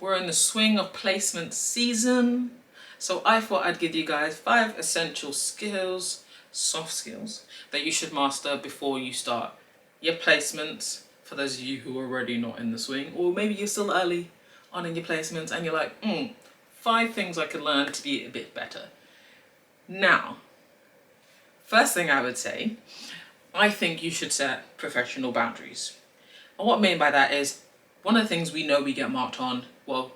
We're in the swing of placement season, so I thought I'd give you guys 5 essential skills, soft skills, that you should master before you start your placements, for those of you who are already not in the swing, or maybe you're still early on in your placements and you're like, 5 things I could learn to be a bit better. Now, first thing I would say, I think you should set professional boundaries. And what I mean by that is, one of the things we know we get marked on, well,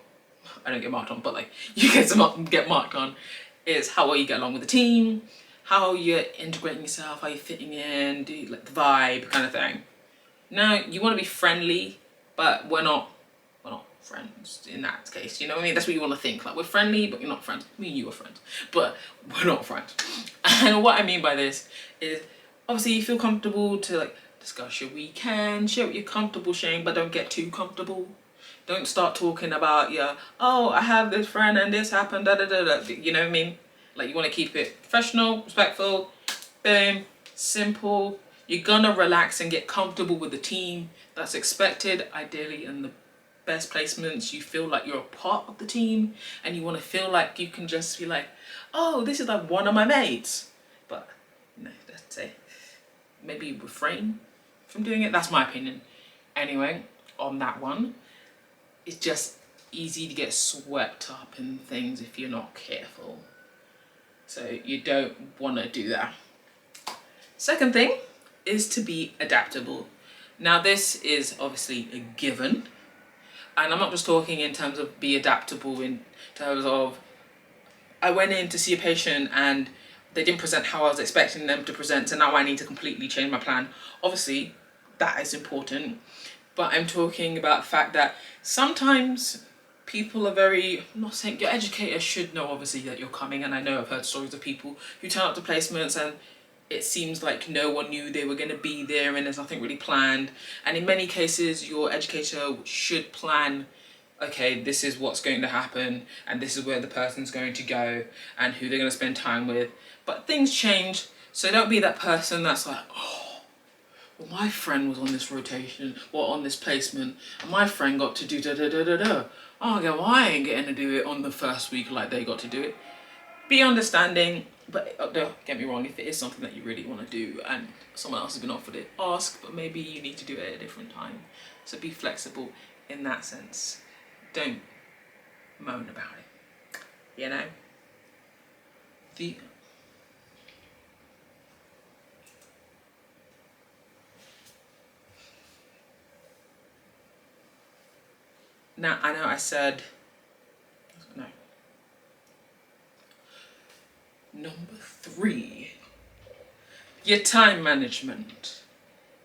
I don't get marked on, but like you get marked on, is how well you get along with the team, how you're integrating yourself, how you're fitting in, do you like the vibe kind of thing. Now, you want to be friendly, but we're not friends in that case, you know what I mean? That's what you want to think, like we're friendly, but you're not friends. Me and you are friends, but we're not friends. And what I mean by this is, obviously you feel comfortable to like discuss your weekend, share what you're comfortable sharing, but don't get too comfortable. Don't start talking about oh, I have this friend and this happened, da da da da. You know what I mean? Like, you want to keep it professional, respectful, boom, simple. You're gonna relax and get comfortable with the team. That's expected, ideally, in the best placements. You feel like you're a part of the team, and you want to feel like you can just be like, oh, this is like one of my mates. But no, that's it. Maybe refrain from doing it. That's my opinion. Anyway, on that one, it's just easy to get swept up in things if you're not careful. So you don't want to do that. Second thing is to be adaptable. Now, this is obviously a given. And I'm not just talking in terms of be adaptable in terms of, I went in to see a patient and they didn't present how I was expecting them to present, so now I need to completely change my plan. Obviously, that is important. But I'm talking about the fact that sometimes people are I'm not saying your educator should know obviously that you're coming, and I know I've heard stories of people who turn up to placements and it seems like no one knew they were going to be there and there's nothing really planned. And in many cases, your educator should plan, okay, this is what's going to happen and this is where the person's going to go and who they're going to spend time with. But things change, so don't be that person that's like, oh, well, my friend was on this rotation or on this placement and my friend got to do da da da da da. Oh, okay, well, I ain't getting to do it on the first week like they got to do it. Be understanding, but don't get me wrong, if it is something that you really want to do and someone else has been offered it, ask, but maybe you need to do it at a different time. So be flexible in that sense. Don't moan about it, you know? Now, I know I said, no. Number 3, your time management.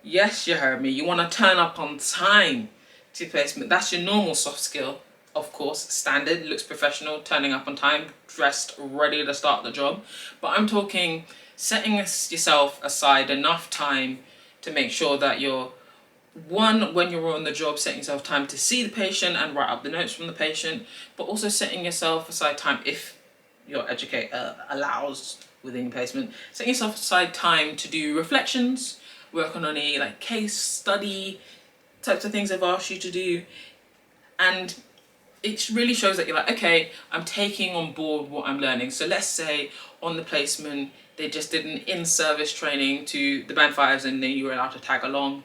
Yes, you heard me. You want to turn up on time to your placement. That's your normal soft skill, of course. Standard, looks professional, turning up on time, dressed, ready to start the job. But I'm talking setting yourself aside enough time to make sure that you're, one, when you're on the job, setting yourself time to see the patient and write up the notes from the patient, but also setting yourself aside time, if your educator allows within your placement, setting yourself aside time to do reflections, work on any like case study types of things they've asked you to do. And it really shows that you're like, okay, I'm taking on board what I'm learning. So let's say on the placement, they just did an in-service training to the band 5s and then you were allowed to tag along.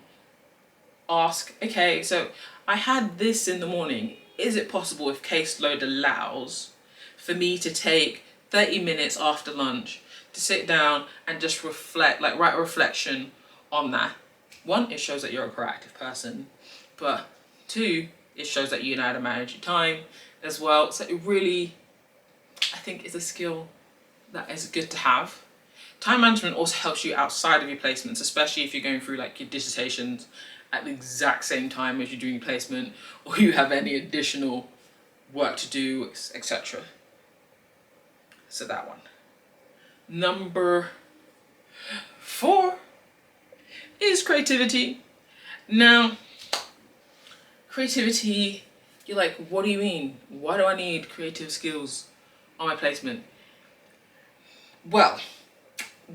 Ask, okay, so I had this in the morning. Is it possible, if caseload allows, for me to take 30 minutes after lunch to sit down and just reflect, like write a reflection on that? 1, it shows that you're a proactive person, but 2, it shows that you know how to manage your time as well. So it really, I think, is a skill that is good to have. Time management also helps you outside of your placements, especially if you're going through like your dissertations at the exact same time as you're doing your placement, or you have any additional work to do, etc. So that one. Number 4 is creativity. Now, creativity, you're like, what do you mean? Why do I need creative skills on my placement? Well,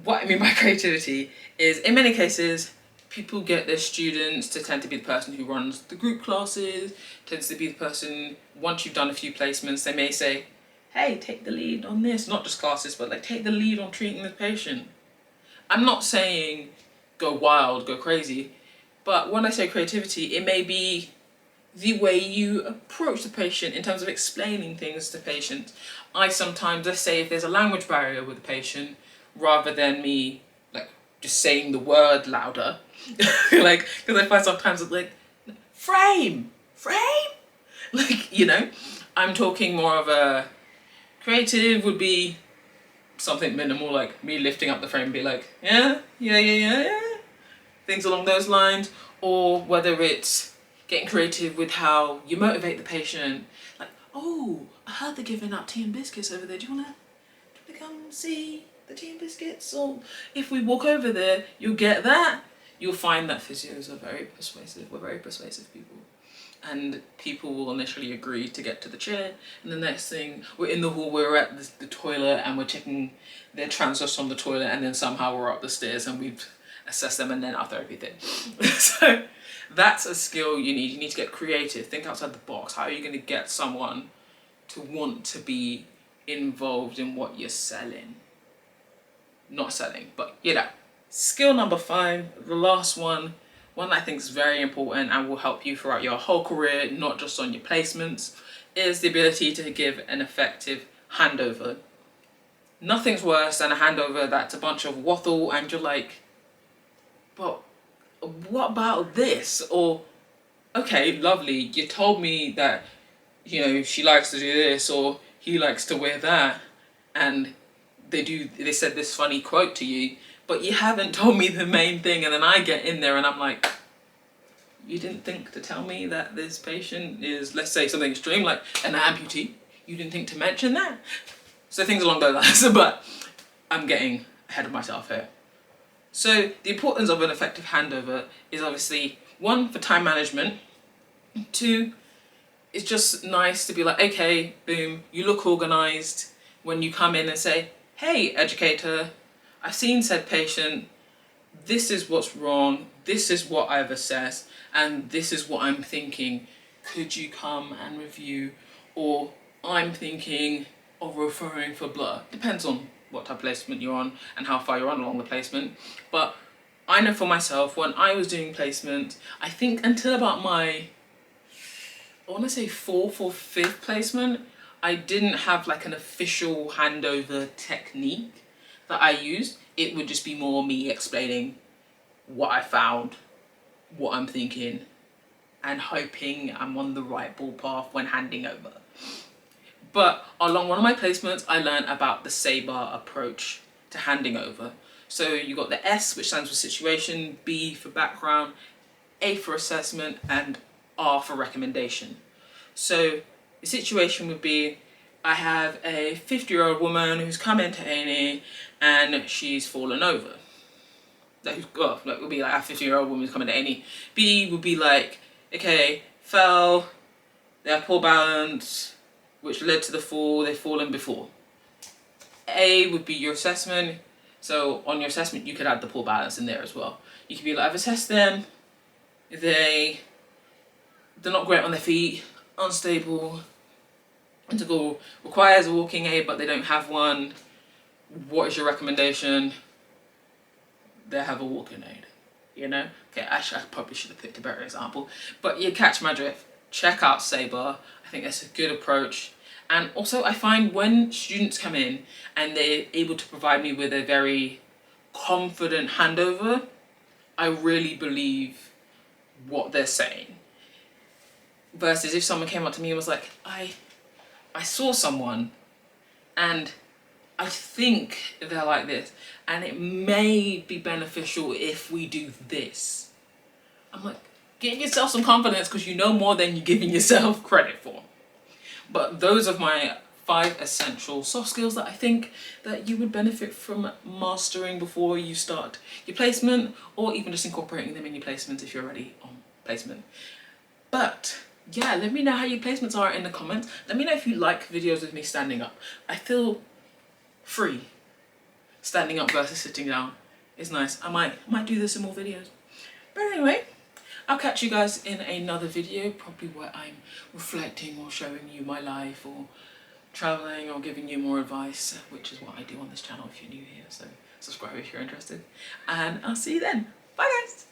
what I mean by creativity is, in many cases, people get their students to tend to be the person who runs the group classes, tends to be the person, once you've done a few placements, they may say, hey, take the lead on this, not just classes, but like take the lead on treating the patient. I'm not saying go wild, go crazy, but when I say creativity, it may be the way you approach the patient in terms of explaining things to patients. I sometimes, let's say if there's a language barrier with the patient, rather than me like just saying the word louder, like, because I find sometimes it's like, frame, like, you know, I'm talking more of a creative would be something minimal, like me lifting up the frame and be like, yeah, things along those lines, or whether it's getting creative with how you motivate the patient, like, oh, I heard they're giving out tea and biscuits over there, do you wanna come see the tea and biscuits? Or if we walk over there, you'll get that. You'll find that physios are very persuasive, we're very persuasive people. And people will initially agree to get to the chair, and the next thing, we're in the hall, we're at the toilet, and we're checking their transfers from the toilet, and then somehow we're up the stairs and we've assessed them, and then our therapy thing. So that's a skill you need. You need to get creative, think outside the box. How are you going to get someone to want to be involved in what you're selling? Not selling, but you know. Skill number 5, the last one I think is very important and will help you throughout your whole career, not just on your placements, is the ability to give an effective handover. Nothing's worse than a handover that's a bunch of waffle and you're like, but what about this? Or, okay, lovely, you told me that, you know, she likes to do this or he likes to wear that, and they said this funny quote to you, but you haven't told me the main thing. And then I get in there and I'm like, you didn't think to tell me that this patient is, let's say something extreme like an amputee. You didn't think to mention that. So things along those lines, but I'm getting ahead of myself here. So the importance of an effective handover is obviously 1, for time management. 2, it's just nice to be like, okay, boom, you look organized when you come in and say, hey, educator, I've seen said patient, this is what's wrong, this is what I've assessed, and this is what I'm thinking. Could you come and review? Or I'm thinking of referring for blood. Depends on what type of placement you're on and how far you're on along the placement. But I know for myself, when I was doing placement, I think until about my, I want to say 4th or 5th placement, I didn't have like an official handover technique that I used. It would just be more me explaining what I found, what I'm thinking, and hoping I'm on the right ball path when handing over. But along one of my placements, I learned about the SABR approach to handing over. So you got the S, which stands for situation, B for background, A for assessment, and R for recommendation. So the situation would be, I have a 50-year-old woman who's come into A&E and she's fallen over. That would be like a 50-year-old woman who's coming to A&E. B would be like, okay, fell, they have poor balance, which led to the fall, they've fallen before. A would be your assessment. So on your assessment, you could add the poor balance in there as well. You could be like, I've assessed them, they're not great on their feet, unstable, integral, requires a walking aid but they don't have one. What is your recommendation? They have a walking aid, you know? Okay, actually I probably should have picked a better example, but you catch my drift. Check out SABR. I think that's a good approach. And also I find when students come in and they're able to provide me with a very confident handover, I really believe what they're saying. Versus if someone came up to me and was like, I saw someone and I think they're like this and it may be beneficial if we do this. I'm like, give yourself some confidence because you know more than you're giving yourself credit for. But those are my 5 essential soft skills that I think that you would benefit from mastering before you start your placement, or even just incorporating them in your placement if you're already on placement. But yeah, let me know how your placements are in the comments. Let me know if you like videos with me standing up. I feel free standing up versus sitting down. It's nice. I might do this in more videos. But anyway, I'll catch you guys in another video, probably where I'm reflecting or showing you my life or traveling or giving you more advice, which is what I do on this channel if you're new here. So subscribe if you're interested, and I'll see you then. Bye guys.